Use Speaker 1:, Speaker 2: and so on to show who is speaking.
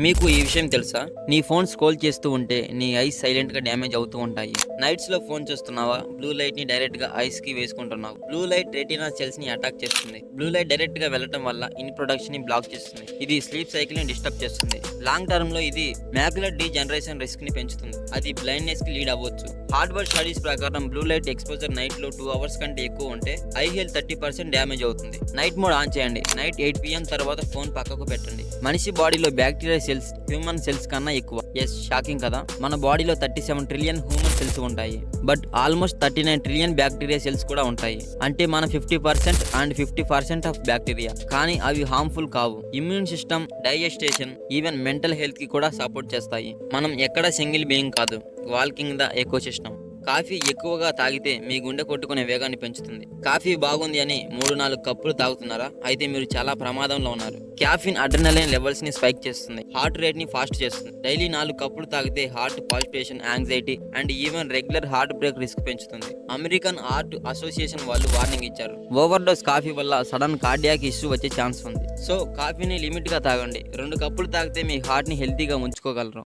Speaker 1: మీకు ఈ విషయం తెలుసా? నీ ఫోన్ స్క్రోల్ చేస్తూ ఉంటే నీ ఐస్ సైలెంట్ గా డ్యామేజ్ అవుతూ ఉంటాయి. నైట్స్ లో ఫోన్ చూస్తున్నావా? బ్లూ లైట్ ని డైరెక్ట్ గా ఐస్ కి వేసుకుంటున్నావు. బ్లూ లైట్ రెటీనా సెల్స్ ని అటాక్ చేస్తుంది. బ్లూ లైట్ డైరెక్ట్ గా వెళ్ళటం వల్ల ఇన్ ప్రొడక్షన్ ని బ్లాక్ చేస్తుంది. ఇది స్లీప్ సైకిల్ ని డిస్టర్బ్ చేస్తుంది. లాంగ్ టర్మ్ లో ఇది మ్యాక్యులర్ డీజనరేషన్ రిస్క్ ని పెంచుతుంది. అది బ్లైండ్నెస్ కి లీడ్ అవ్వచ్చు. హార్డ్వేర్ స్టడీస్ ప్రకారం బ్లూ లైట్ ఎక్స్పోజర్ నైట్ లో 2 అవర్స్ కంటే ఎక్కువ ఉంటే ఐ హెల్త్ 30% డ్యామేజ్ అవుతుంది. నైట్ మోడ్ ఆన్ చేయండి. నైట్ 8 PM తర్వాత ఫోన్ పక్కకు పెట్టండి. మనిషి బాడీలో బ్యాక్టీరియా సెల్స్ హ్యూమన్ సెల్స్ కన్నా ఎక్కువ. షాకింగ్ కదా? మన బాడీలో 37 ట్రిలియన్ హ్యూమన్ సెల్స్ ఉంటాయి, but almost 39 trillion bacteria cells కూడా ఉంటాయి. అంటే మన 50% అండ్ 50% ఆఫ్ బ్యాక్టీరియా. కానీ అవి హార్మ్ఫుల్ కావు. Immune system, digestion, even mental health కి కూడా సపోర్ట్ చేస్తాయి. మనం ఎక్కడ సింగిల్ బీయింగ్ కాదు, walking the ecosystem. Coffee ఎక్కువగా తాగితే మీ గుండె కొట్టుకునే వేగాన్ని పెంచుతుంది. కాఫీ బాగుంది అని 3-4 కప్పులు తాగుతున్నారా? అయితే మీరు చాలా ప్రమాదంలో ఉన్నారు. క్యాఫిన్ అడ్రినలైన్ లెవెల్స్ ని స్పైక్ చేస్తుంది, హార్ట్ రేట్ ని ఫాస్ట్ చేస్తుంది. డైలీ 4 కప్పులు తాగితే heart palpitation, anxiety and even regular heart break risk పెంచుతుంది. అమెరికన్ హార్ట్ అసోసియేషన్ వాళ్ళు వార్నింగ్ ఇచ్చారు. ఓవర్ డోస్ కాఫీ వల్ల సడన్ కార్డియాక్ ఇష్యూ వచ్చే ఛాన్స్ ఉంది. సో కాఫీని లిమిట్ గా తాగండి. 2 కప్పులు తాగితే మీ హార్ట్ ని హెల్తీగా ఉంచుకోగలరు.